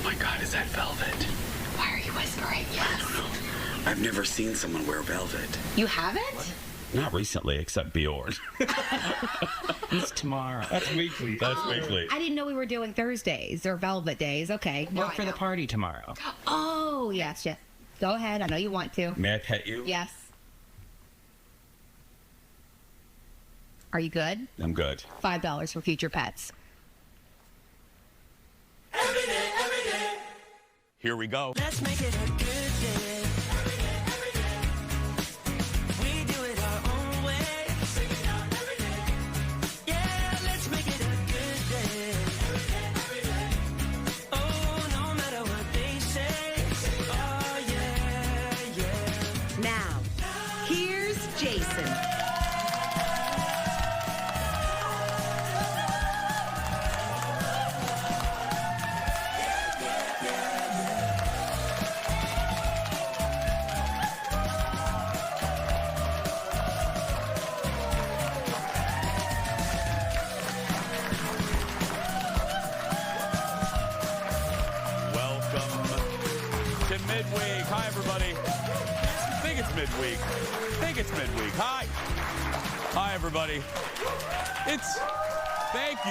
my God, is that velvet? Why are you whispering? Yes. I've never seen someone wear velvet. You haven't? Not recently, except Bjorn. It's tomorrow. That's weekly. That's weekly. I didn't know we were doing Thursdays or velvet days. Okay. Work for the party tomorrow. Oh, yes. Go ahead. I know you want to. May I pet you? Yes. Are you good? I'm good. $5 for future pets. Every day. Here we go. Let's make it a good day. Every day. We do it our own way. Sing it out every day. Yeah, let's make it a good day. Every day. Oh, no matter what they say. Oh, yeah. Now, here's Jason. Midweek. Hi, everybody. I think it's midweek. Hi. Hi, everybody. Thank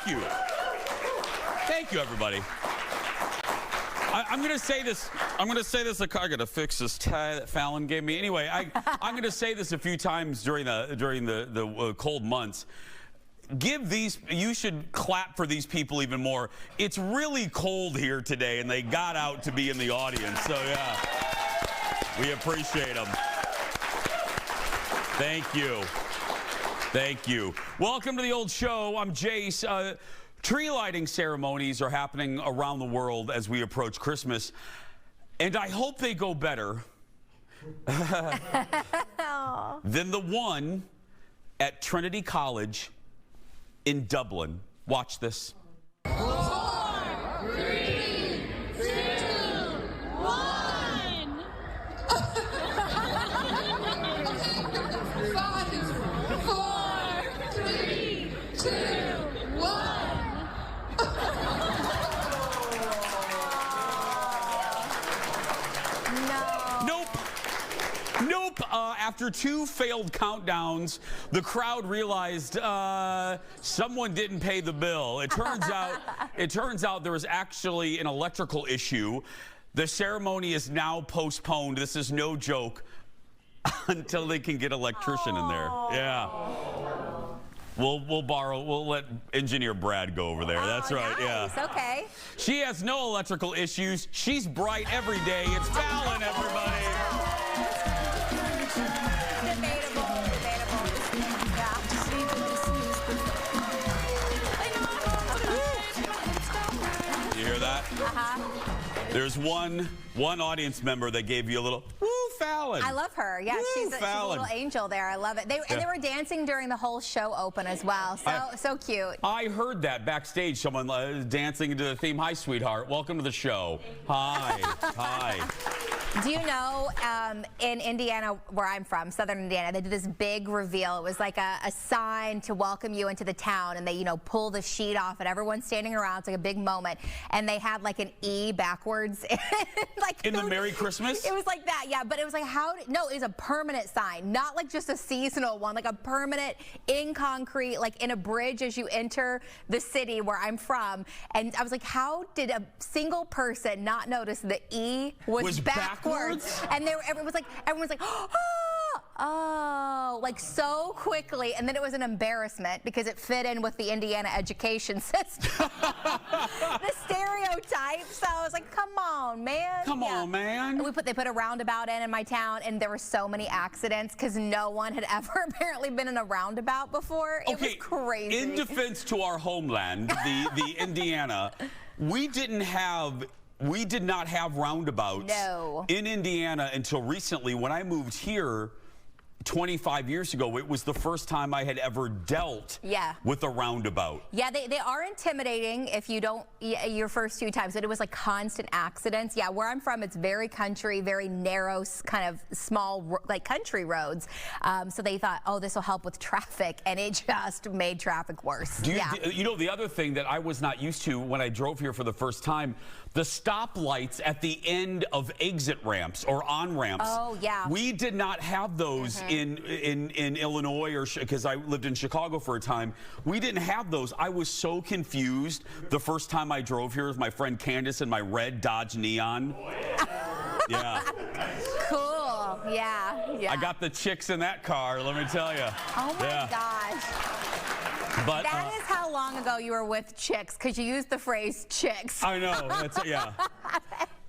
you. Thank you, everybody. I'm going to say this. I got to fix this tie that Fallon gave me. Anyway, I'm going to say this a few times during the cold months. You should clap for these people even more. It's really cold here today, and they got out to be in the audience. So, yeah, we appreciate them. Thank you. Welcome to the old show. I'm Jace. Tree lighting ceremonies are happening around the world as we approach Christmas, and I hope they go better than the one at Trinity College in Dublin. Watch this. 4, 3, 2, 1. 5, 4, 3, 2, 1. Nope. After 2 failed countdowns, the crowd realized someone didn't pay the bill. It turns out there was actually an electrical issue. The ceremony is now postponed. This is no joke until they can get an electrician in there. Yeah. We'll let engineer Brad go over there. That's right. Nice. Yeah. Okay. She has no electrical issues. She's bright every day. It's Fallon, everybody. Debatable. You hear that? There's one audience member that gave you a little, woo, Fallon. I love her. Yeah, she's a little angel there. I love it. And they were dancing during the whole show open as well. So cute. I heard that backstage. Someone dancing to the theme. Hi, sweetheart. Welcome to the show. Hi. Do you know, in Indiana, where I'm from, Southern Indiana, they did this big reveal. It was like a sign to welcome you into the town, and they, pull the sheet off, and everyone's standing around. It's like a big moment, and they had like an E backwards, like in the Merry Christmas. It was like that, yeah. But it was like no, it was a permanent sign, not like just a seasonal one, like a permanent in concrete, like in a bridge as you enter the city where I'm from. And I was like, how did a single person not notice the E was backwards? And everyone was like, oh, like so quickly. And then it was an embarrassment because it fit in with the Indiana education system. The stereotype. So I was like, come on, man. Come on, man. And they put a roundabout in my town, and there were so many accidents because no one had ever apparently been in a roundabout before. It was crazy. In defense to our homeland, the Indiana, we did not have roundabouts in Indiana until recently. When I moved here, 25 years ago, it was the first time I had ever dealt with a roundabout. Yeah, they are intimidating if you don't, your first few times, but it was like constant accidents. Yeah, where I'm from, it's very country, very narrow, kind of small, like country roads. So they thought, oh, this will help with traffic, and it just made traffic worse. You know, the other thing that I was not used to when I drove here for the first time, the stoplights at the end of exit ramps or on ramps. Oh, yeah. We did not have those in Illinois, or because I lived in Chicago for a time. We didn't have those. I was so confused the first time I drove here with my friend Candace in my red Dodge Neon. Yeah. Cool. Yeah. I got the chicks in that car, let me tell you. Oh my gosh. But that is how long ago you were with chicks, because you used the phrase chicks. I know. Yeah.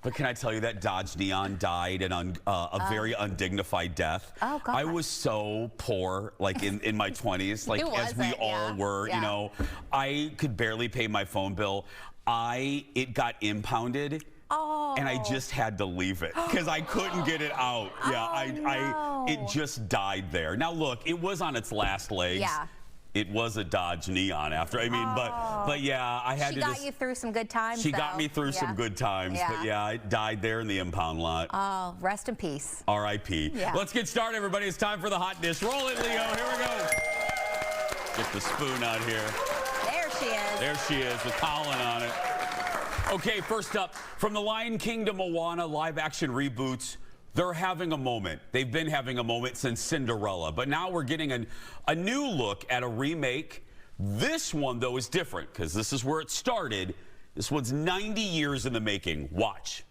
But can I tell you that Dodge Neon died a very undignified death? Oh, God. I was so poor, like in my 20s, like as we all were. You know, I could barely pay my phone bill. It got impounded. Oh. And I just had to leave it because I couldn't get it out. Yeah, it just died there. Now look, it was on its last legs. Yeah. It was a Dodge Neon after. I mean, but yeah, I had to. She got you through some good times. She got me through some good times. But yeah, I died there in the impound lot. Oh, rest in peace. R.I.P. Yeah. Let's get started, everybody. It's time for the hot dish. Roll it, Leo. Here we go. Get the spoon out here. There she is. There she is with Colin on it. Okay, first up, from the Lion King to Moana live-action reboots, they're having a moment. They've been having a moment since Cinderella, but now we're getting a new look at a remake. This one, though, is different because this is where it started. This one's 90 years in the making. Watch.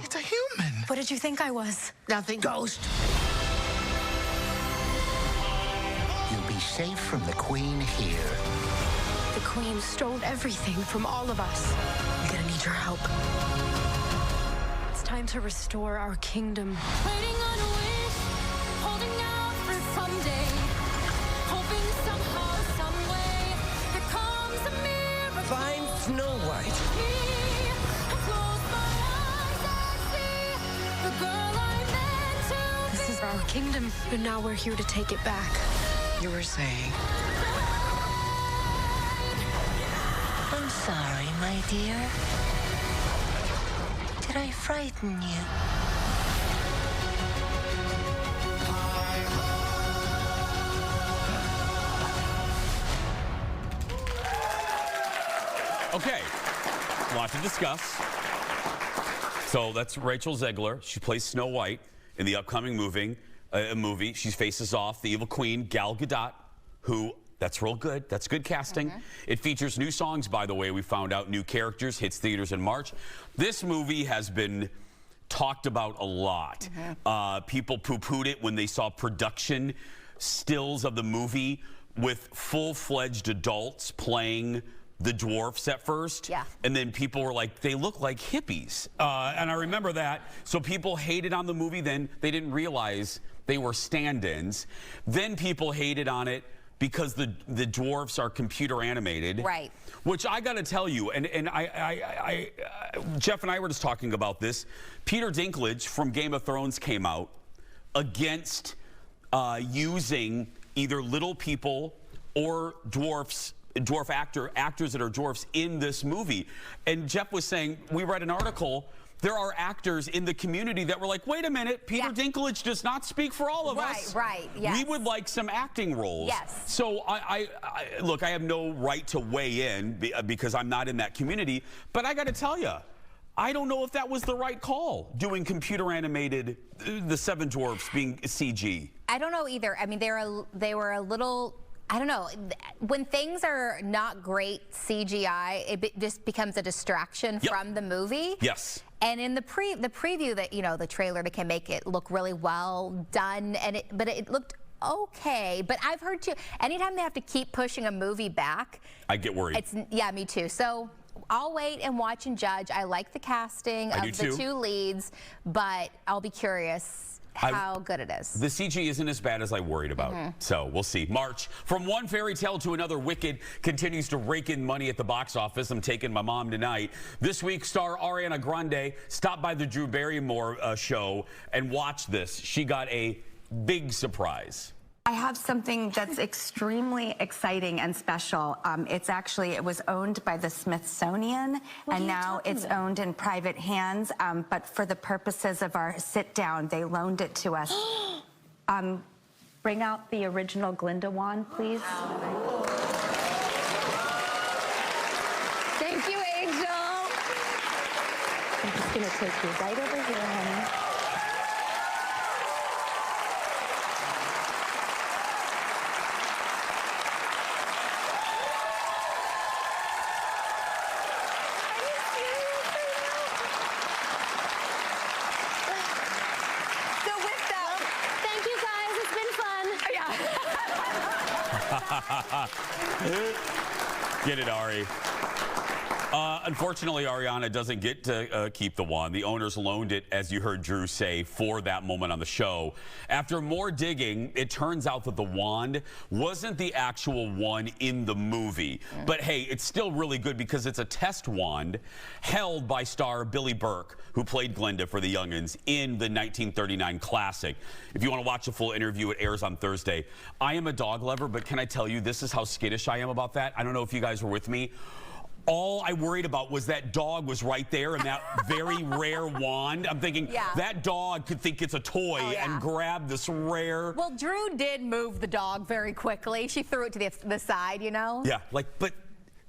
It's a human. What did you think I was? Nothing. Ghost. You'll be safe from the Queen here. The Queen stole everything from all of us. We're gonna need your help. It's time to restore our kingdom. Waiting on a wish, holding out for someday, hoping somehow, some way, there comes a miracle. Find Snow White. I close my eyes and see the girl I meant to be. This is our kingdom, but now we're here to take it back. You were saying. I'm sorry, my dear. Did I frighten you? Okay, lot to discuss. So that's Rachel Zegler. She plays Snow White in the upcoming movie. She faces off the evil queen, Gal Gadot, who, that's real good. That's good casting. It features new songs, by the way. We found out new characters, hits theaters in March. This movie has been talked about a lot. People poo-pooed it when they saw production stills of the movie with full-fledged adults playing the dwarfs at first. Yeah. And then people were like, they look like hippies. And I remember that. So people hated on the movie then. They didn't realize they were stand-ins. Then people hated on it because the dwarfs are computer animated. Right. Which I got to tell you, and Jeff and I were just talking about this. Peter Dinklage from Game of Thrones came out against using either little people or actors that are dwarfs in this movie. And Jeff was saying, we read an article, there are actors in the community that were like, wait a minute, Peter Dinklage does not speak for all of us. Right, yes. We would like some acting roles. Yes. So look, I have no right to weigh in because I'm not in that community, but I got to tell you, I don't know if that was the right call, doing computer animated, the Seven Dwarfs being CG. I don't know either. I mean, they were a little, I don't know. When things are not great CGI, it just becomes a distraction from the movie. Yes. And in the preview that, you know, the trailer, they can make it look really well done, but it looked okay. But I've heard too, anytime they have to keep pushing a movie back, I get worried. Yeah, me too. So I'll wait and watch and judge. I like the casting of the two leads, but I'll be curious how good it is. The CG isn't as bad as I worried about. So we'll see. March. From one fairy tale to another, Wicked continues to rake in money at the box office. I'm taking my mom tonight. This week, star Ariana Grande stopped by the Drew Barrymore show and watched this. She got a big surprise. I have something that's extremely exciting and special. It was owned by the Smithsonian, and now it's owned in private hands. But for the purposes of our sit down, they loaned it to us. Bring out the original Glinda wand, please. Thank you, Angel. I'm just gonna take you right over here, honey. Thank you guys. It's been fun. Get it, Ari. Unfortunately, Ariana doesn't get to keep the wand. The owners loaned it, as you heard Drew say, for that moment on the show. After more digging, it turns out that the wand wasn't the actual one in the movie. But hey, it's still really good because it's a test wand held by star Billy Burke, who played Glinda for the Young'uns in the 1939 classic. If you want to watch the full interview, it airs on Thursday. I am a dog lover, but can I tell you, this is how skittish I am about that. I don't know if you guys were with me. All I worried about was that dog was right there and that very rare wand. I'm thinking that dog could think it's a toy and grab this rare. Well, Drew did move the dog very quickly. She threw it to the side, you know? Yeah, but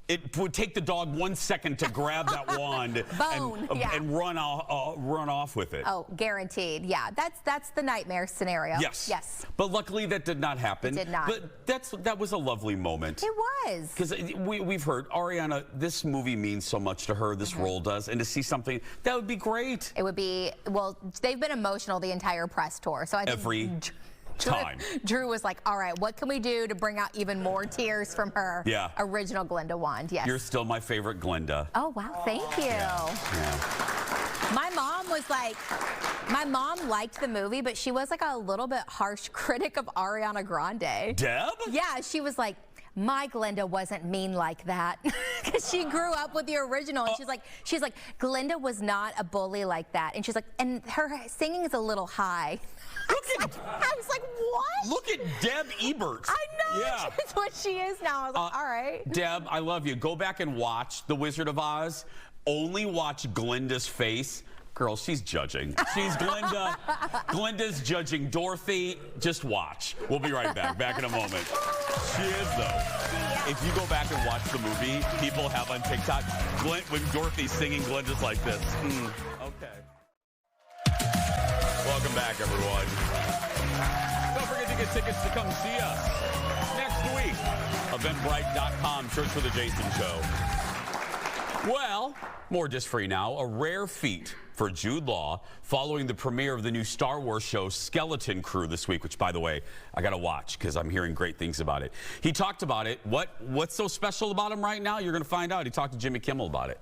it would take the dog 1 second to grab that wand and run off with it. Oh, guaranteed. Yeah, that's the nightmare scenario. Yes. But luckily that did not happen. It did not. But that was a lovely moment. It was. Because we've heard, Ariana, this movie means so much to her, this role does, and to see something, that would be great. It would be, well, they've been emotional the entire press tour. So I think every time. Drew was like, all right, what can we do to bring out even more tears from her original Glinda wand? Yes. You're still my favorite Glinda. Oh, wow. Thank you. My mom was like, my mom liked the movie, but she was like a little bit harsh critic of Ariana Grande. Deb? Yeah, she was like, my Glinda wasn't mean like that, because she grew up with the original, and she's like, Glinda was not a bully like that, and she's like, and her singing is a little high. I was like, what? Look at Deb Ebert. I know. Yeah. That's what she is now. I was like, all right. Deb, I love you. Go back and watch The Wizard of Oz. Only watch Glinda's face. Girl, she's judging. She's Glinda. Glinda's judging Dorothy. Just watch. We'll be right back. Back in a moment. She is, though. If you go back and watch the movie, people have on TikTok, when Dorothy's singing, Glinda's like this. Okay. Welcome back, everyone. Don't forget to get tickets to come see us next week. Eventbrite.com. Search for The Jason Show. Well, more Just Free now. A rare feat for Jude Law following the premiere of the new Star Wars show Skeleton Crew this week, which, by the way, I got to watch because I'm hearing great things about it. He talked about it. What's so special about him right now? You're going to find out. He talked to Jimmy Kimmel about it.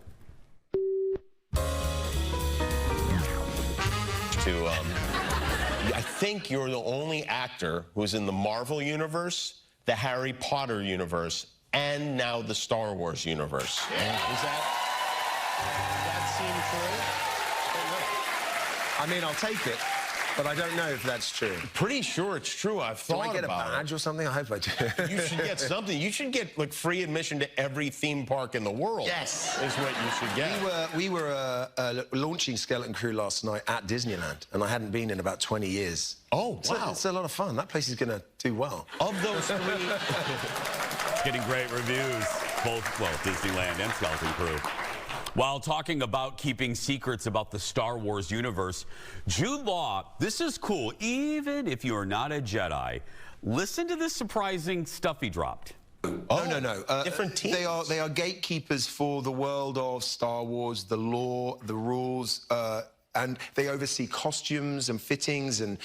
I think you're the only actor who's in the Marvel universe, the Harry Potter universe, and now the Star Wars universe. Does that seem true? I mean, I'll take it, but I don't know if that's true. Pretty sure it's true. I've thought about it. Do I get a badge or something? I hope I do. You should get something. You should get like free admission to every theme park in the world. Yes. Is what you should get. We were launching Skeleton Crew last night at Disneyland, and I hadn't been in about 20 years. Oh, wow. It's a lot of fun. That place is going to do well. Of those three... Getting great reviews, both, Disneyland and Skeleton Crew. While talking about keeping secrets about the Star Wars universe, Jude Law, this is cool, even if you are not a Jedi. Listen to this surprising stuff he dropped. Oh, no. Different teams. They are gatekeepers for the world of Star Wars, the law, the rules, and they oversee costumes and fittings and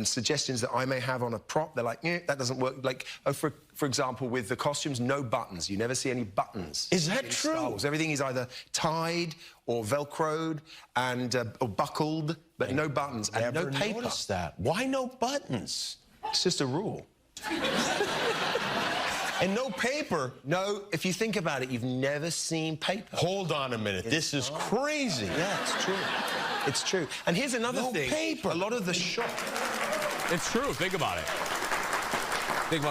suggestions that I may have on a prop. They're like, that doesn't work. Like, for example, with the costumes, no buttons. You never see any buttons. Is that in true? Star Wars. Everything is either tied or Velcroed and or buckled, but no buttons and no paper. Noticed that. Why no buttons? It's just a rule. And no paper. No, if you think about it, you've never seen paper. Hold on a minute. This is crazy. Yeah, it's true. It's true. And here's another No thing. paper. A lot of the shop. It's true. Think about it. Think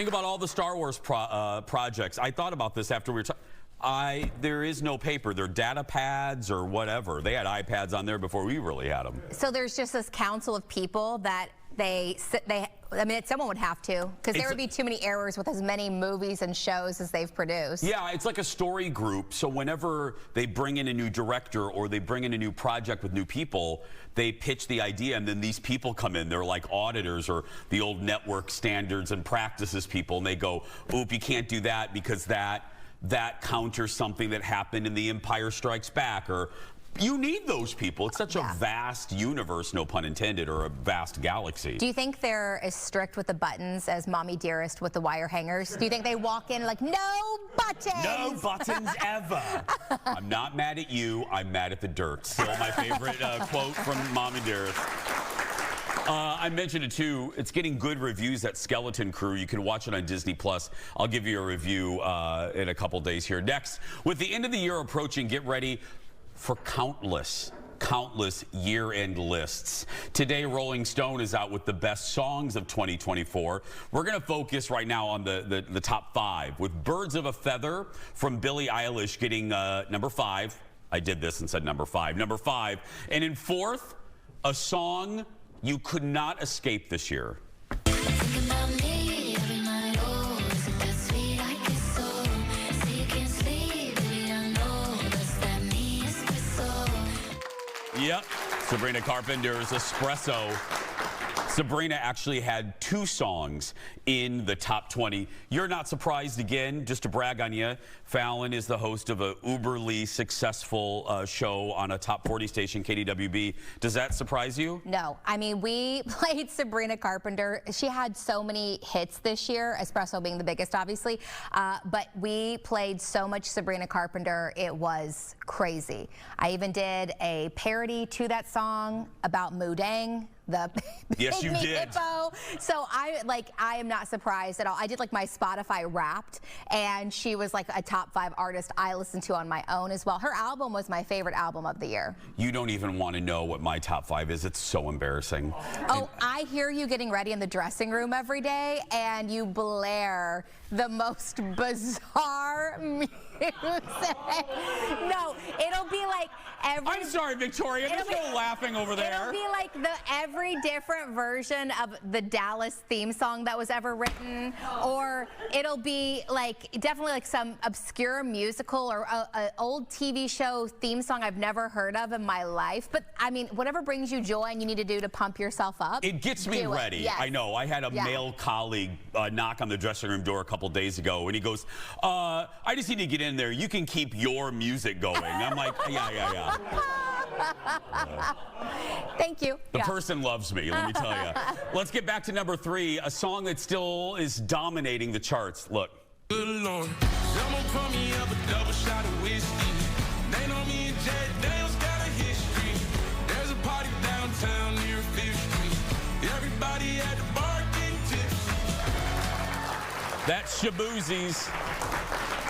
about all the Star Wars projects. I thought about this after we were talking. There is no paper. They're data pads or whatever. They had iPads on there before we really had them. So there's just this council of people that I mean, someone would have to, because there would be too many errors with as many movies and shows as they've produced. Yeah, it's like a story group. So whenever they bring in a new director or they bring in a new project with new people, they pitch the idea, and then these people come in. They're like auditors or the old network standards and practices people, and they go, oop, you can't do that because that counters something that happened in The Empire Strikes Back, or you need those people. It's such a vast universe, no pun intended, or a vast galaxy. Do you think they're as strict with the buttons as Mommy Dearest with the wire hangers? Do you think they walk in like, no buttons? No buttons ever. I'm not mad at you. I'm mad at the dirt. Still my favorite quote from Mommy Dearest. I mentioned it too. It's getting good reviews at Skeleton Crew. You can watch it on Disney+. I'll give you a review in a couple days here. Next, with the end of the year approaching, get ready for countless year-end lists. Today, Rolling Stone is out with the best songs of 2024. We're going to focus right now on the top 5, with Birds of a Feather from Billie Eilish getting number 5. I did this and said number 5. Number 5. And in 4th, a song you could not escape this year. Yep, Sabrina Carpenter's Espresso. Sabrina actually had 2 songs in the top 20. You're not surprised again, just to brag on you. Fallon is the host of a uberly successful show on a top 40 station, KDWB. Does that surprise you? No. I mean, we played Sabrina Carpenter. She had so many hits this year, Espresso being the biggest, obviously. But we played so much Sabrina Carpenter, it was crazy. I even did a parody to that song about Mudang, the yes, you did. hippo. So I am not surprised at all. I did like my Spotify Wrapped, and she was like a top 5 artist I listened to on my own as well. Her album was my favorite album of the year. You don't even want to know what my top 5 is. It's so embarrassing. Oh, I hear you getting ready in the dressing room every day, and you blare the most bizarre music. No, it'll be like every... I'm sorry, Victoria. There's no laughing over there. It'll be like every different version of the Dallas theme song that was ever written, or it'll be like definitely like some obscure musical or an old TV show theme song I've never heard of in my life. But I mean, whatever brings you joy and you need to do to pump yourself up. It gets me ready. Yes. I know. I had a male colleague knock on the dressing room door a couple days ago, and he goes, I just need to get in there. You can keep your music going. I'm like, yeah. Thank you. The person loves me, let me tell you. Let's get back to number 3, a song that still is dominating the charts. Look. Good Lord, someone pour me up a double shot of whiskey. They know me and Jay Dale's got a history. There's a party downtown near 5th Street. Everybody at the bar getting tipsy. That's Shaboozie's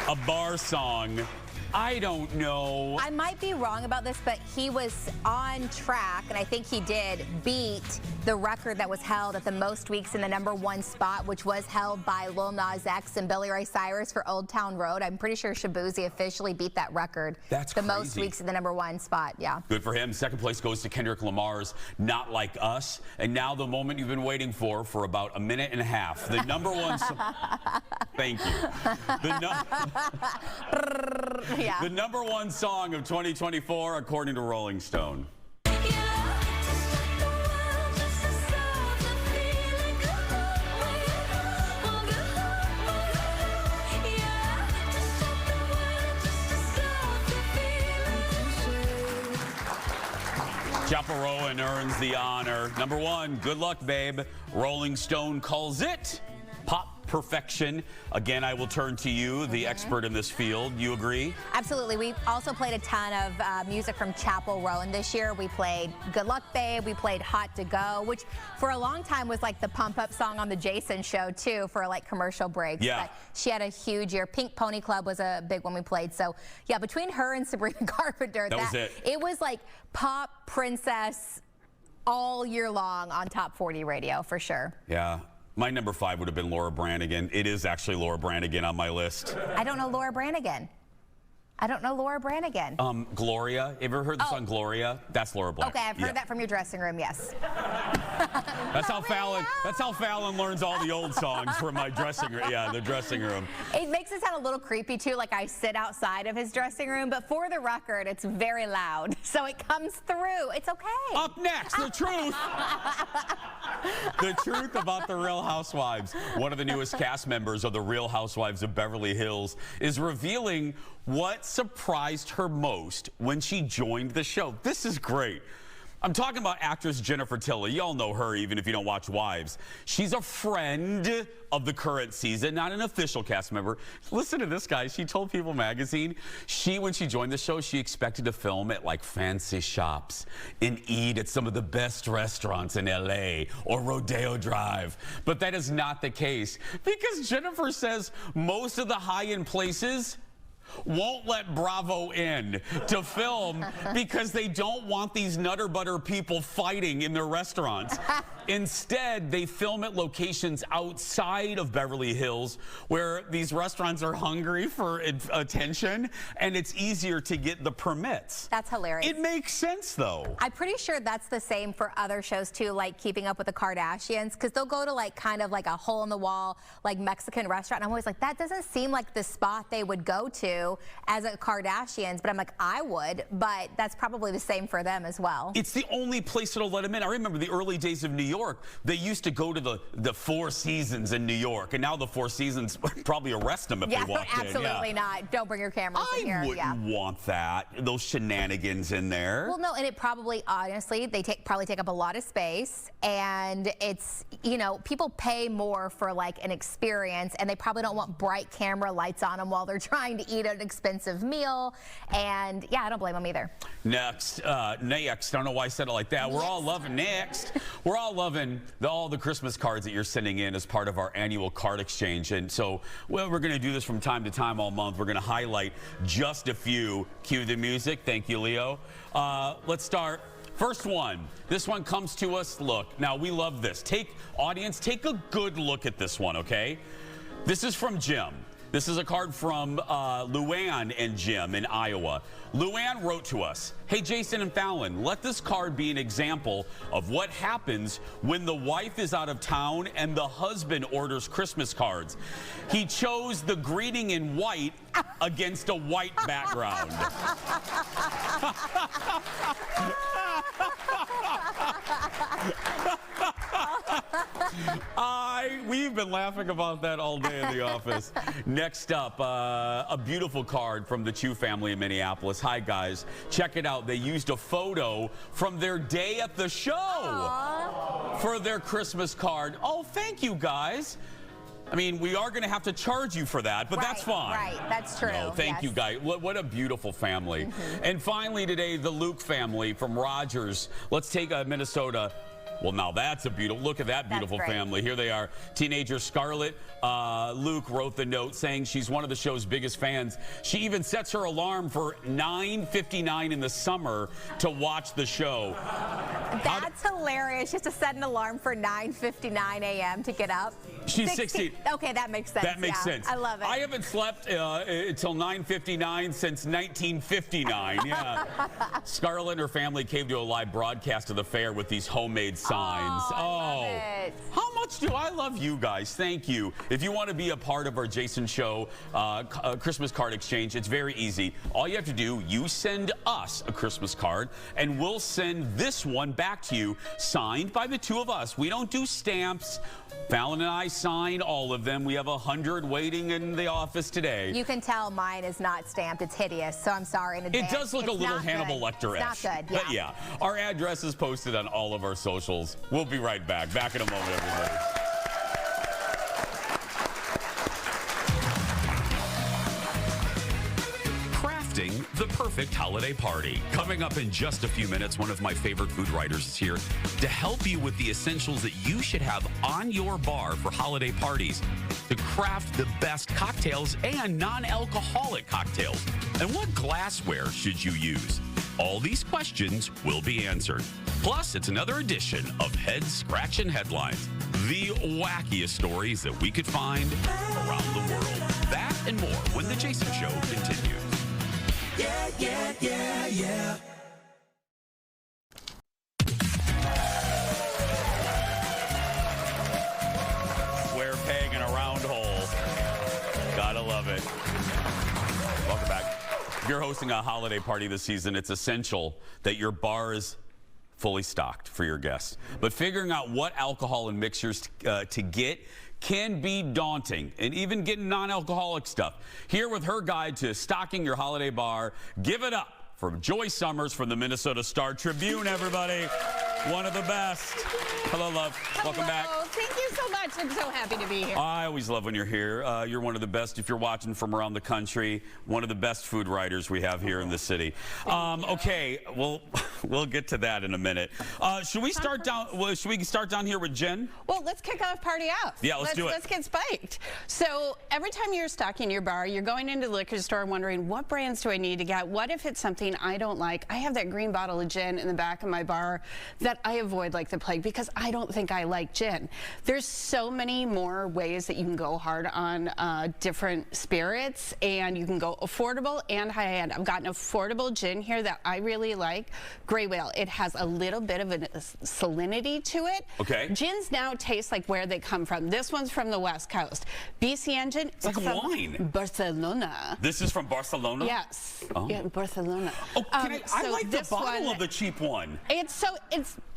A Bar Song. I don't know. I might be wrong about this, but he was on track, and I think he did beat the record that was held at the most weeks in the #1 spot, which was held by Lil Nas X and Billy Ray Cyrus for Old Town Road. I'm pretty sure Shaboozie officially beat that record. That's the crazy. most weeks in the #1 spot, yeah. Good for him. 2nd place goes to Kendrick Lamar's Not Like Us. And now the moment you've been waiting for about a minute and a half. The #1 song. Thank you. Yeah. The #1 song of 2024, according to Rolling Stone. Chapel Rowan earns the honor. Number 1, good luck, babe. Rolling Stone calls it pop perfection. Again, I will turn to you, the expert in this field. You agree? Absolutely. We also played a ton of music from Chapel Rowan this year. We played Good Luck Babe. We played Hot to Go, which for a long time was like the pump up song on the Jason show too for like commercial breaks. Yeah. But she had a huge year. Pink Pony Club was a big one we played. So yeah, between her and Sabrina Carpenter, that was it. It was like pop princess all year long on Top 40 radio for sure. Yeah. My number 5 would have been Laura Branigan. It is actually Laura Branigan on my list. I don't know Laura Branigan. I don't know Laura Branigan. Gloria. Have you ever heard the song Gloria? That's Laura Branigan. Okay, I've heard that from your dressing room, yes. That's how Fallon learns all the old songs from my dressing room. Yeah, the dressing room. It makes it sound a little creepy too, like I sit outside of his dressing room, but for the record, it's very loud. So it comes through. It's okay. Up next, the truth. The truth about the Real Housewives. One of the newest cast members of the Real Housewives of Beverly Hills is revealing what surprised her most when she joined the show. This is great. I'm talking about actress Jennifer Tilly. You all know her even if you don't watch Wives. She's a friend of the current season, not an official cast member. Listen to this, guys. She told People magazine when she joined the show, she expected to film at like fancy shops and eat at some of the best restaurants in LA or Rodeo Drive. But that is not the case because Jennifer says most of the high-end places won't let Bravo in to film because they don't want these Nutter Butter people fighting in their restaurants. Instead, they film at locations outside of Beverly Hills where these restaurants are hungry for attention and it's easier to get the permits. That's hilarious. It makes sense, though. I'm pretty sure that's the same for other shows too, like Keeping Up with the Kardashians, because they'll go to like kind of like a hole in the wall, like Mexican restaurant. And I'm always like, that doesn't seem like the spot they would go to as a Kardashians, but I'm like, I would, but that's probably the same for them as well. It's the only place that'll let them in. I remember the early days of New York. They used to go to the Four Seasons in New York, and now the Four Seasons probably arrest them if they walk in. Absolutely not. Don't bring your cameras in here. I wouldn't want that. Those shenanigans in there. Well, no, and it probably, honestly, they probably take up a lot of space, and it's, you know, people pay more for like an experience, and they probably don't want bright camera lights on them while they're trying to eat an expensive meal, and yeah, I don't blame them either. Next, I don't know why I said it like that. We're all loving all the Christmas cards that you're sending in as part of our annual card exchange. And so, well, we're going to do this from time to time all month. We're going to highlight just a few. Cue the music. Thank you, Leo. Let's start. First one. This one comes to us. Look, now we love this. Audience, take a good look at this one, okay? This is from Jim. This is a card from Luann and Jim in Iowa. Luann wrote to us, "Hey, Jason and Fallon, let this card be an example of what happens when the wife is out of town and the husband orders Christmas cards. He chose the greeting in white against a white background." We've been laughing about that all day in the office. Next up, a beautiful card from the Chu family in Minneapolis. Hi, guys. Check it out. They used a photo from their day at the show for their Christmas card. Oh, thank you, guys. I mean, we are going to have to charge you for that, but that's fine. Right, that's true. No, thank you, guys. What a beautiful family. And finally today, the Luke family from Rogers. Let's take Minnesota. Well, now that's a beautiful, look at that beautiful family. Here they are. Teenager Scarlett. Luke wrote the note saying she's one of the show's biggest fans. She even sets her alarm for 9:59 in the summer to watch the show. That's hilarious, just to set an alarm for 9:59 a.m. to get up. She's 16. Okay, that makes sense. That makes sense. I love it. I haven't slept until 9:59 since 1959. Yeah. Scarlett and her family came to a live broadcast of the fair with these homemade signs. Oh, I love it. How much much do I love you guys. Thank you. If you want to be a part of our Jason Show Christmas card exchange, it's very easy. All you have to do, you send us a Christmas card, and we'll send this one back to you, signed by the two of us. We don't do stamps. Fallon and I sign all of them. We have 100 waiting in the office today. You can tell mine is not stamped. It's hideous, so I'm sorry in advance. It does look a little Hannibal Lecter-ish. It's not good, yeah. But yeah, our address is posted on all of our socials. We'll be right back. Back in a moment, everybody. Crafting the perfect holiday party. Coming up in just a few minutes, one of my favorite food writers is here to help you with the essentials that you should have on your bar for holiday parties to craft the best cocktails and non-alcoholic cocktails. And what glassware should you use? All these questions will be answered. Plus, it's another edition of Head Scratchin' Headlines, the wackiest stories that we could find around the world. That and more when The Jason Show continues. Yeah, yeah, yeah, yeah. Square peg in a round hole. Gotta love it. Welcome back. If you're hosting a holiday party this season, it's essential that your bar is fully stocked for your guests. But figuring out what alcohol and mixers to get can be daunting, and even getting non-alcoholic stuff. Here with her guide to stocking your holiday bar, give it up for Joy Summers from the Minnesota Star Tribune, everybody. One of the best. Hello, love. Welcome back. Thank you so much. I'm so happy to be here. I always love when you're here. You're one of the best, if you're watching from around the country, one of the best food writers we have here in the city. Okay, we'll get to that in a minute. Should we start down? Should we start down here with Jen? Well, let's kick off Party Out. Yeah, let's do it. Let's get spiked. So every time you're stocking your bar, you're going into the liquor store wondering, what brands do I need to get? What if it's something I don't like? I have that green bottle of gin in the back of my bar that I avoid like the plague because I don't think I like gin. There's so many more ways that you can go hard on different spirits, and you can go affordable and high-end. I've got an affordable gin here that I really like, Gray Whale. It has a little bit of a salinity to it. Okay. Gins now taste like where they come from. This one's from the West Coast. BC Engine. It's like wine. Barcelona. This is from Barcelona? Yes. Oh. Yeah, Barcelona. Oh, I like the bottle of the cheap one.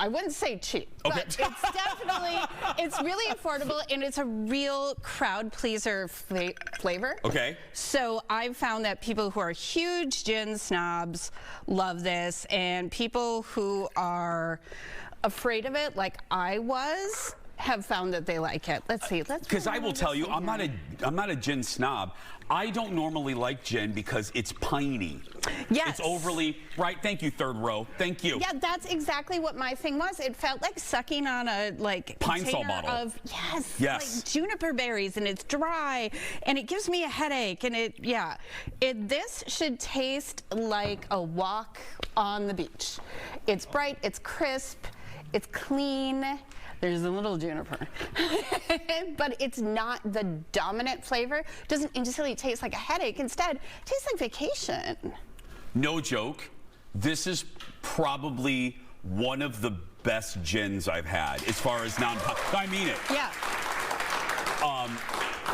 I wouldn't say cheap, but it's definitely, it's really affordable, and it's a real crowd pleaser flavor. Okay. So I've found that people who are huge gin snobs love this, and people who are afraid of it, like I was, have found that they like it. Let's see. Because I will tell you, I'm not a gin snob. I don't normally like gin because it's piney. Yes. It's overly, right? Thank you, third row. Thank you. Yeah, that's exactly what my thing was. It felt like sucking on a Pine Sol container bottle. of Yes. like juniper berries, and it's dry, and it gives me a headache, and this should taste like a walk on the beach. It's bright, it's crisp, it's clean. There's a little juniper, but it's not the dominant flavor. Doesn't instantly taste like a headache. Instead, it tastes like vacation. No joke. This is probably one of the best gins I've had as far as I mean it. Yeah.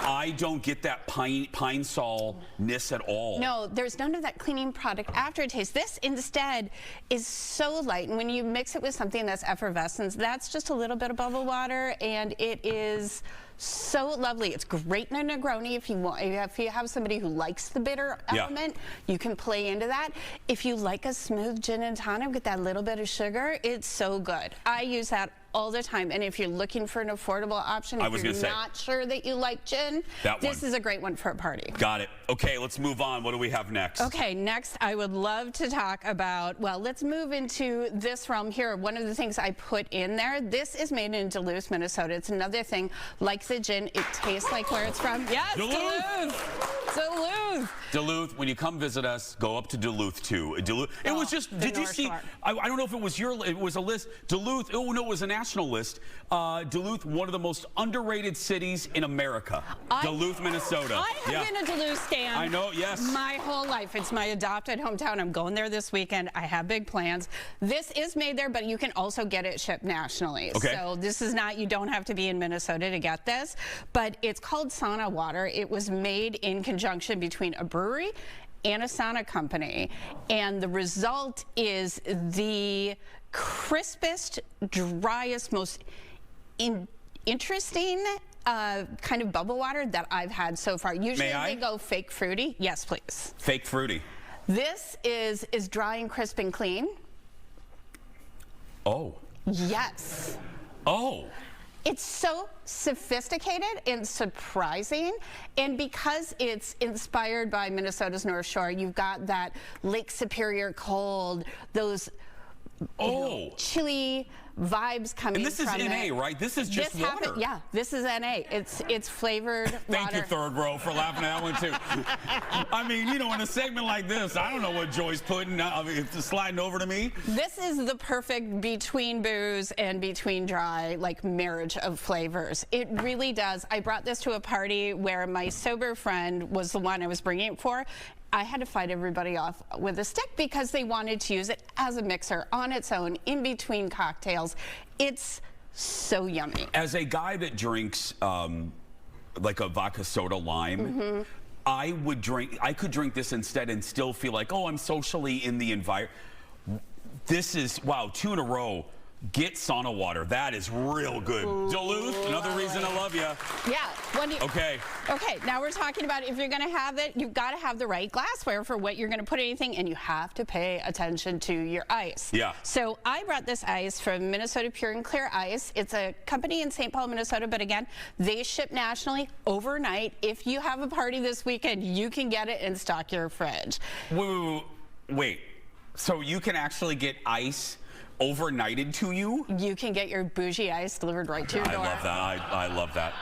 I don't get that pine sol-ness at all. No, there's none of that cleaning product aftertaste. This instead is so light, and when you mix it with something that's effervescent, that's just a little bit of bubble water, and it is so lovely. It's great in a Negroni if you have somebody who likes the bitter element. You can play into that. If you like a smooth gin and tonic with that little bit of sugar, it's so good. I use that all the time. And if you're looking for an affordable option, if you're not sure that you like gin, this is a great one for a party. Got it. Okay, let's move on. What do we have next? Okay, next I would love to talk about, well, let's move into this realm here. One of the things I put in there, this is made in Duluth, Minnesota. It's another thing, like the gin, it tastes like where it's from. Yes, Duluth! Duluth! Duluth. Duluth, when you come visit us, go up to Duluth too. Duluth. It was just. Did you North see? Shore. I don't know if it was it was a list. Duluth. Oh no, it was a national list. Duluth, one of the most underrated cities in America. Duluth, Minnesota. I have been a Duluth stan. I know. Yes. My whole life. It's my adopted hometown. I'm going there this weekend. I have big plans. This is made there, but you can also get it shipped nationally. Okay. So this is not. You don't have to be in Minnesota to get this. But it's called sauna water. It was made in conjunction between a brewery and a sauna company, and the result is the crispest, driest, most interesting kind of bubble water that I've had so far. Usually they go fake fruity. Yes, please. Fake fruity. This is dry and crisp and clean. Oh. Yes. Oh. It's so sophisticated and surprising, and because it's inspired by Minnesota's North Shore, you've got that Lake Superior cold, those chilly vibes coming. And this is NA, right? This is just water. Yeah, this is NA. It's flavored Thank water. you, third row, for laughing at that one too. I mean, you know, in a segment like this, I don't know what Joy's putting. I mean, it's sliding over to me. This is the perfect between booze and between dry, like, marriage of flavors. It really does. I brought this to a party where my sober friend was the one I was bringing it for. I had to fight everybody off with a stick because they wanted to use it as a mixer on its own in between cocktails. It's so yummy. As a guy that drinks like a vodka soda lime, I could drink this instead and still feel like, oh, I'm socially in the environment. This is, wow, 2 in a row. Get sauna water. That is real good. Ooh, Duluth, another reason I love you. Yeah. Okay. Okay, now we're talking about if you're going to have it, you've got to have the right glassware for what you're going to put anything, and you have to pay attention to your ice. Yeah. So I brought this ice from Minnesota Pure and Clear Ice. It's a company in St. Paul, Minnesota, but again, they ship nationally overnight. If you have a party this weekend, you can get it and stock your fridge. Wait. So you can actually get ice overnighted to you? You can get your bougie ice delivered right to your door. I love that. I love that.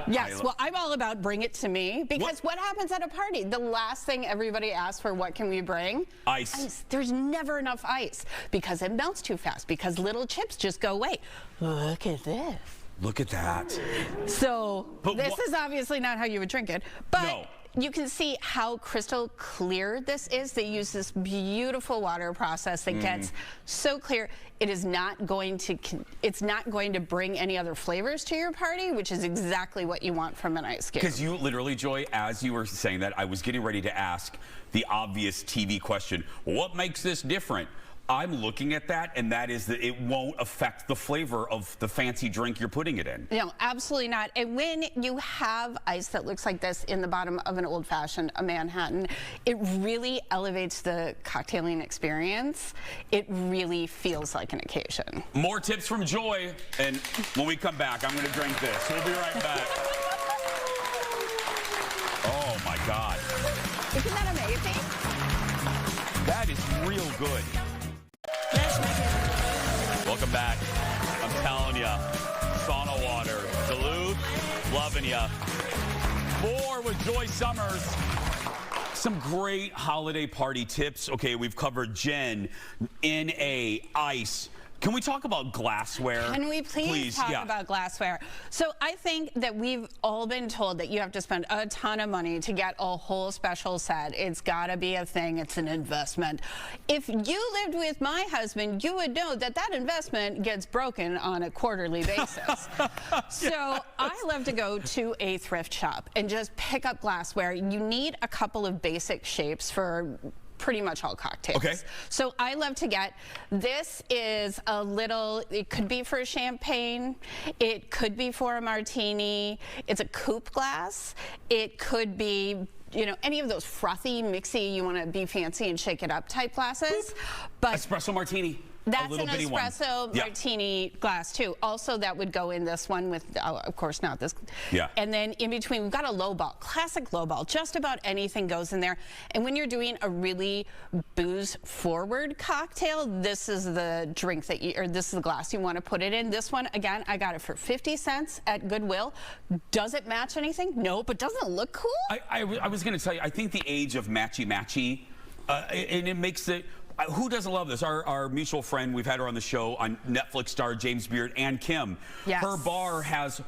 Yes, well, I'm all about bring it to me, because what happens at a party? The last thing everybody asks for, what can we bring? Ice. There's never enough ice because it melts too fast, because little chips just go away. Look at this. Look at that. So this is obviously not how you would drink it, but you can see how crystal clear this is. They use this beautiful water process that gets so clear. It is not going to bring any other flavors to your party, which is exactly what you want from an ice cube. Because you literally, Joy, as you were saying that, I was getting ready to ask the obvious TV question, what makes this different? I'm looking at that, and that is that it won't affect the flavor of the fancy drink you're putting it in. No, absolutely not. And when you have ice that looks like this in the bottom of an old-fashioned, a Manhattan, it really elevates the cocktailing experience. It really feels like an occasion. More tips from Joy, and when we come back, I'm going to drink this. We'll be right back. Oh, my God. Isn't that amazing? That is real good. Welcome back. I'm telling you, sauna water, Duluth, loving you. More with Joy Summers. Some great holiday party tips. Okay, we've covered Jen, NA, ice. Can we talk about glassware? Can we please talk about glassware? So I think that we've all been told that you have to spend a ton of money to get a whole special set. It's got to be a thing. It's an investment. If you lived with my husband, you would know that that investment gets broken on a quarterly basis. So I love to go to a thrift shop and just pick up glassware. You need a couple of basic shapes for pretty much all cocktails. Okay. So I love to get, this is a little, it could be for a champagne, it could be for a martini, it's a coupe glass, it could be, you know, any of those frothy, mixy, you want to be fancy and shake it up type glasses. But espresso martini. That's little an bitty one. espresso Yeah. martini glass too. Also, that would go in this one with, of course, not this. Yeah. And then in between, we've got a low ball, classic low ball. Just about anything goes in there. And when you're doing a really booze-forward cocktail, this is the drink that you, or this is the glass you want to put it in. This one, again, I got it for 50 cents at Goodwill. Does it match anything? No, but doesn't it look cool? I was going to tell you, I think the age of matchy-matchy, and it makes it. Who doesn't love this? Our mutual friend, we've had her on the show, on Netflix star James Beard and Kim. Yes. Her bar has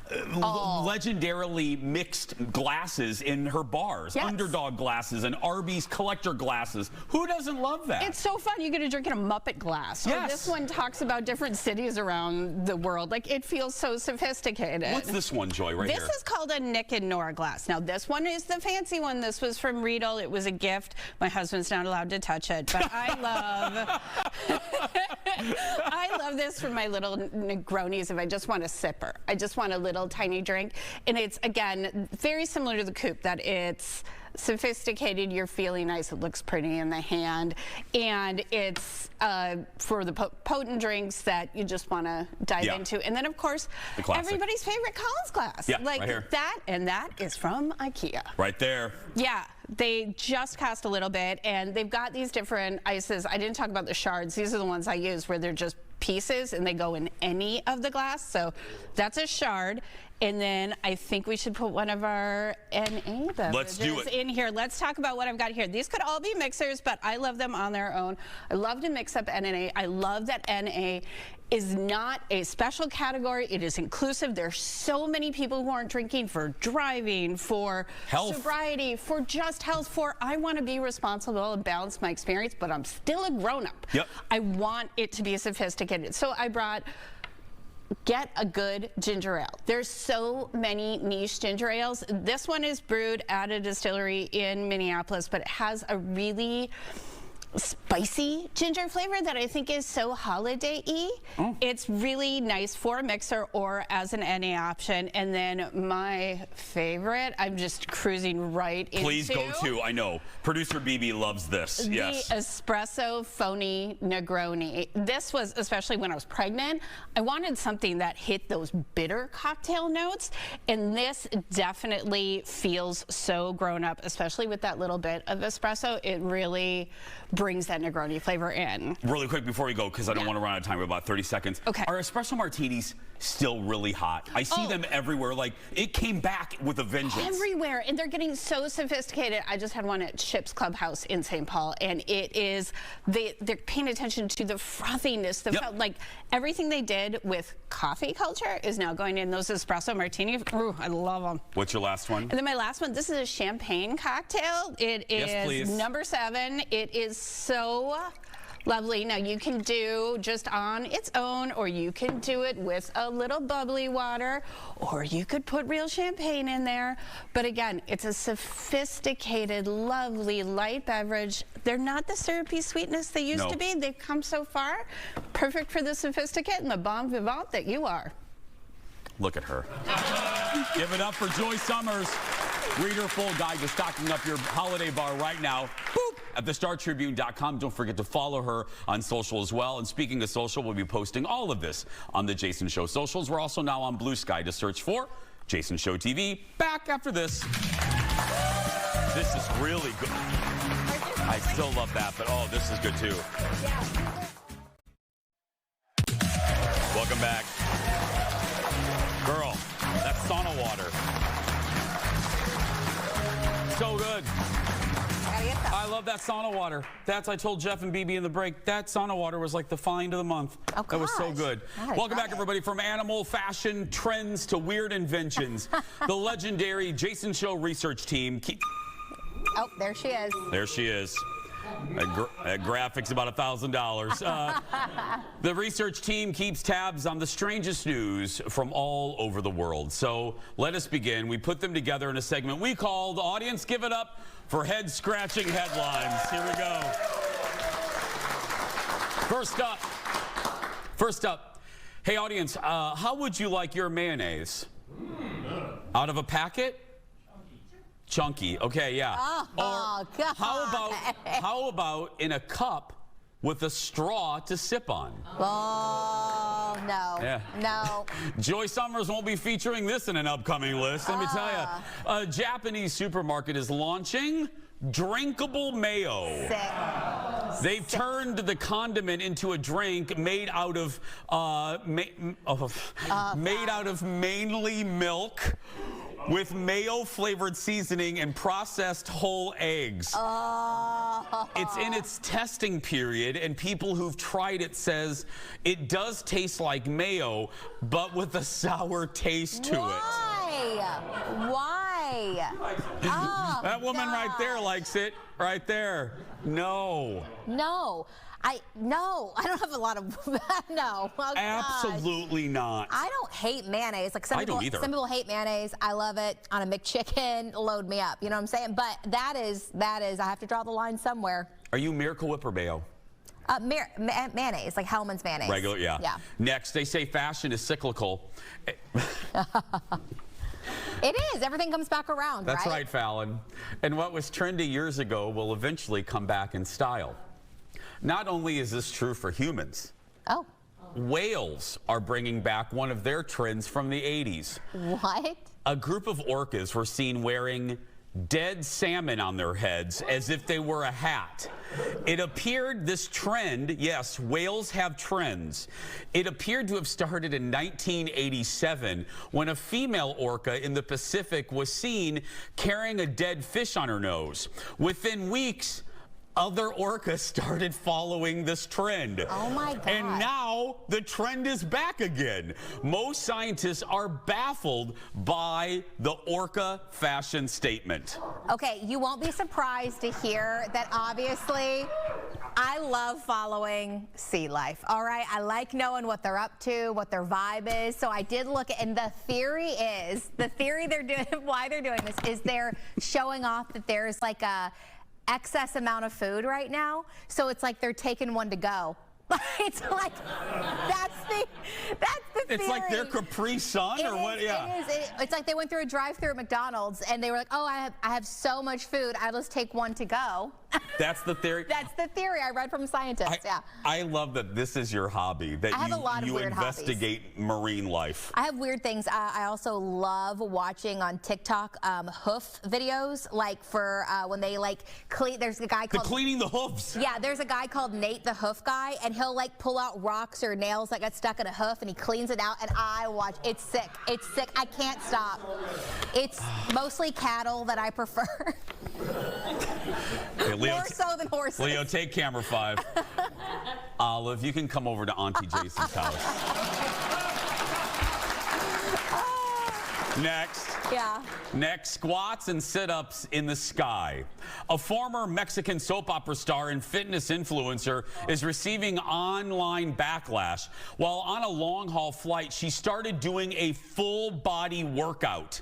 legendarily mixed glasses in her bars. Yes. Underdog glasses and Arby's collector glasses. Who doesn't love that? It's so fun. You get to drink in a Muppet glass. Yes. Or this one talks about different cities around the world. Like, it feels so sophisticated. What's this one, Joy, right here? This is called a Nick and Nora glass. Now, this one is the fancy one. This was from Riedel. It was a gift. My husband's not allowed to touch it, but I love I love this for my little Negronis if I just want a sipper. I just want a little tiny drink. And it's, again, very similar to the coupe, that it's sophisticated, you're feeling nice, it looks pretty in the hand, and it's for the potent drinks that you just want to dive into. And then, of course, everybody's favorite Collins glass. Yeah, like right here. that, and that is from IKEA. Right there. Yeah, they just cost a little bit, and they've got these different ices. I didn't talk about the shards. These are the ones I use where they're just pieces and they go in any of the glass. So that's a shard. And then I think we should put one of our NA beverages in here. Let's talk about what I've got here. These could all be mixers, but I love them on their own. I love to mix up NA. I love that NA is not a special category. It is inclusive. There's so many people who aren't drinking for driving, for health, sobriety, for just health, for I want to be responsible and balance my experience, but I'm still a grown-up. Yep. I want it to be sophisticated. So I brought Get a Good Ginger Ale. There's so many niche ginger ales. This one is brewed at a distillery in Minneapolis, but it has a really spicy ginger flavor that I think is so holiday-y. It's really nice for a mixer or as an NA option. And then my favorite, I'm just cruising right into. Please go to, I know, producer BB loves this. Yes. The espresso phony Negroni. This was, especially when I was pregnant, I wanted something that hit those bitter cocktail notes, and this definitely feels so grown up, especially with that little bit of espresso. It really brings that Negroni flavor in. Really quick before we go, because I don't want to run out of time, we have about 30 seconds. Okay. Are espresso martinis still really hot? I see them everywhere. Like, it came back with a vengeance. Everywhere, and they're getting so sophisticated. I just had one at Chip's Clubhouse in St. Paul, and it is, they're paying attention to the frothiness, like everything they did with coffee culture is now going in those espresso martinis. Ooh, I love them. What's your last one? And then my last one, this is a champagne cocktail. It is number 7. It is so lovely. Now you can do just on its own, or you can do it with a little bubbly water, or you could put real champagne in there. But again, it's a sophisticated, lovely, light beverage. They're not the syrupy sweetness they used to be. They've come so far. Perfect for the sophisticate and the bon vivant that you are. Look at her. Give it up for Joy Summers. Read her full guide to stocking up your holiday bar right now. Boop! At thestartribune.com. Don't forget to follow her on social as well. And speaking of social, we'll be posting all of this on the Jason Show socials. We're also now on Blue Sky to search for Jason Show TV. Back after this. This is really good. I still love that, but oh, this is good too. Welcome back. Girl, that's sauna water. So good. I love that sauna water. I told Jeff and BB in the break, that sauna water was like the find of the month. Oh, that was so good. God, welcome back, everybody, from animal fashion trends to weird inventions. The legendary Jason Show research team. Oh, there she is. There she is. That graphic's about $1,000. The research team keeps tabs on the strangest news from all over the world. So let us begin. We put them together in a segment we called Audience Give It Up for Head-Scratching Headlines. Here we go. First up. Hey, audience, how would you like your mayonnaise? Out of a packet? Chunky. Okay, yeah. Oh, God. How about in a cup with a straw to sip on. Oh, no. Yeah. No. Joy Summers won't be featuring this in an upcoming list. Let me tell you, a Japanese supermarket is launching drinkable mayo. Sick. They've turned the condiment into a drink made out of mainly milk with mayo-flavored seasoning and processed whole eggs. It's in its testing period, and people who've tried it says it does taste like mayo, but with a sour taste to it. Why? Oh, that woman right there likes it. Right there. No. No. I don't have a lot of no. Oh, absolutely not. I don't hate mayonnaise. Like some people hate mayonnaise. I love it on a McChicken. Load me up. You know what I'm saying? But that is I have to draw the line somewhere. Are you Miracle Whip or mayo? Mayonnaise, like Hellman's mayonnaise. Regular, yeah. Yeah. Next, they say fashion is cyclical. It is. Everything comes back around, That's right, Fallon. And what was trendy years ago will eventually come back in style. Not only is this true for humans. Oh. Whales are bringing back one of their trends from the 80s. What? A group of orcas were seen wearing dead salmon on their heads as if they were a hat. It appeared this trend, yes, whales have trends. It appeared to have started in 1987 when a female orca in the Pacific was seen carrying a dead fish on her nose. Within weeks, other orcas started following this trend. Oh my God. And now the trend is back again. Most scientists are baffled by the orca fashion statement. Okay, you won't be surprised to hear that obviously I love following sea life, all right? I like knowing what they're up to, what their vibe is. So I did look at, and the theory they're doing, why they're doing this is they're showing off that there's like a excess amount of food right now, so it's like they're taking one to go. It's like that's the theory. It's like their Capri Sun or what? Yeah. It is. It's like they went through a drive-through at McDonald's and they were like, "Oh, I have so much food. I'll just take one to go." That's the theory. That's the theory I read from scientists. Yeah. I love that this is your hobby. That I have a lot of you weird investigate hobbies. Marine life. I have weird things. I also love watching on TikTok hoof videos, like for when they like clean. There's a guy called cleaning the hoofs. Yeah, there's a guy called Nate the Hoof Guy, and he'll like pull out rocks or nails that got stuck in a hoof, and he cleans it out. And I watch. It's sick. It's sick. I can't stop. It's mostly cattle that I prefer. Hey, Leo, more so than horses. Leo, take camera 5. Olive, you can come over to Auntie Jason's house. Next. Yeah. Next, squats and sit-ups in the sky. A former Mexican soap opera star and fitness influencer is receiving online backlash. While on a long-haul flight, she started doing a full-body workout.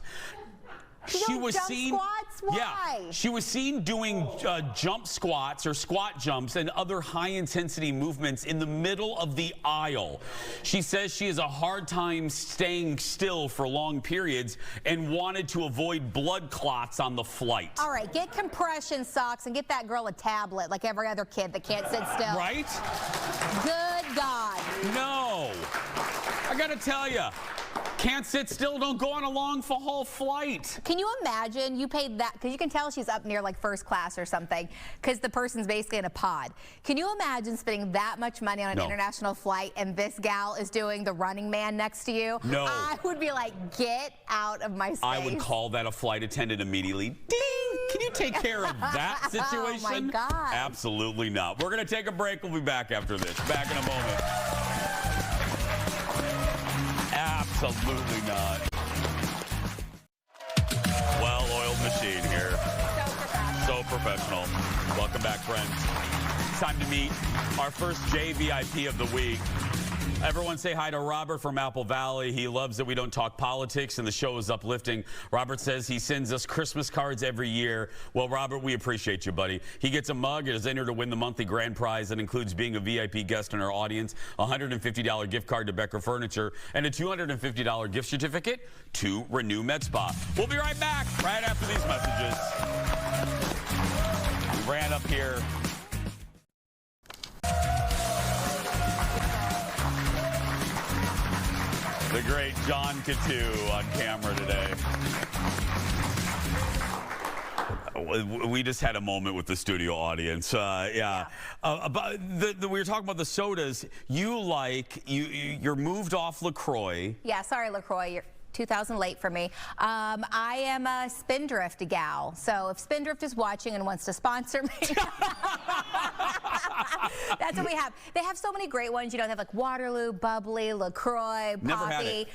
She was seen, squats? Why? Yeah, she was seen doing jump squats or squat jumps and other high-intensity movements in the middle of the aisle. She says she has a hard time staying still for long periods and wanted to avoid blood clots on the flight. All right, get compression socks and get that girl a tablet like every other kid that can't sit still. Right? Good God. No. I gotta tell you. Can't sit still, don't go on a long-haul flight. Can you imagine you paid that, because you can tell she's up near like first class or something, because the person's basically in a pod. Can you imagine spending that much money on an international flight and this gal is doing the Running Man next to you? No. I would be like, get out of my space. I would call that a flight attendant immediately. Ding! Can you take care of that situation? Oh my God. Absolutely not. We're going to take a break. We'll be back after this. Back in a moment. Absolutely not. Well-oiled machine here. So professional. Welcome back, friends. It's time to meet our first JVIP of the week. Everyone say hi to Robert from Apple Valley. He loves that we don't talk politics and the show is uplifting. Robert says he sends us Christmas cards every year. Well, Robert, we appreciate you, buddy. He gets a mug and is entered to win the monthly grand prize that includes being a VIP guest in our audience, a $150 gift card to Becker Furniture, and a $250 gift certificate to Renew Med Spa. We'll be right back right after these messages. We ran up here. great John Coutu on camera today. We just had a moment with the studio audience. About we were talking about the sodas. You're moved off LaCroix. Yeah, sorry, LaCroix. You're 2,000 late for me. I am a Spindrift gal. So if Spindrift is watching and wants to sponsor me, that's what we have. They have so many great ones. You know, they have like Waterloo, Bubbly, LaCroix, Never had Poppy. it.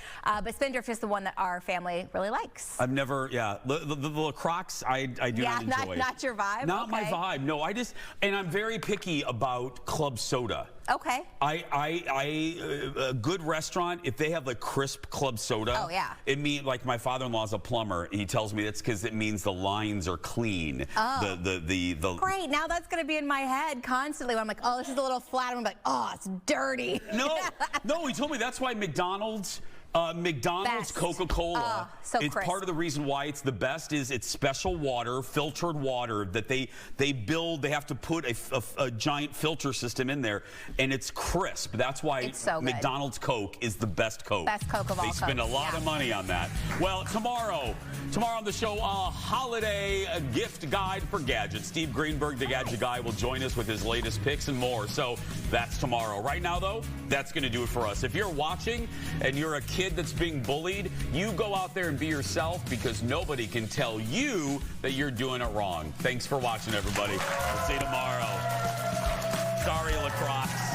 But Spindrift is the one that our family really likes. I've never, the LaCroix, I do not enjoy. Not your vibe? Not my Okay. vibe. No, and I'm very picky about club soda. Okay. A good restaurant, if they have like crisp club soda. Oh, yeah. It means, like, my father-in-law's a plumber, and he tells me that's because it means the lines are clean. Oh. The Great. Now that's going to be in my head constantly when I'm like, oh, this is a little flat. I'm like, oh, it's dirty. No, he told me that's why McDonald's Best. Coca-Cola, so it's crisp. part of the reason why it's the best is it's special water, filtered water that they build. They have to put a giant filter system in there, and it's crisp. That's why It's so good. McDonald's Coke is the best Coke. Best Coke of all They spend Cokes, a lot yeah. of money on that. Well, tomorrow on the show, a holiday gift guide for gadgets. Steve Greenberg, the gadget guy, will join us with his latest picks and more. So that's tomorrow. Right now, though, that's going to do it for us. If you're watching and you're a kid that's being bullied, you go out there and be yourself, because nobody can tell you that you're doing it wrong. Thanks for watching, everybody. We'll see you tomorrow. Sorry, LaCroix.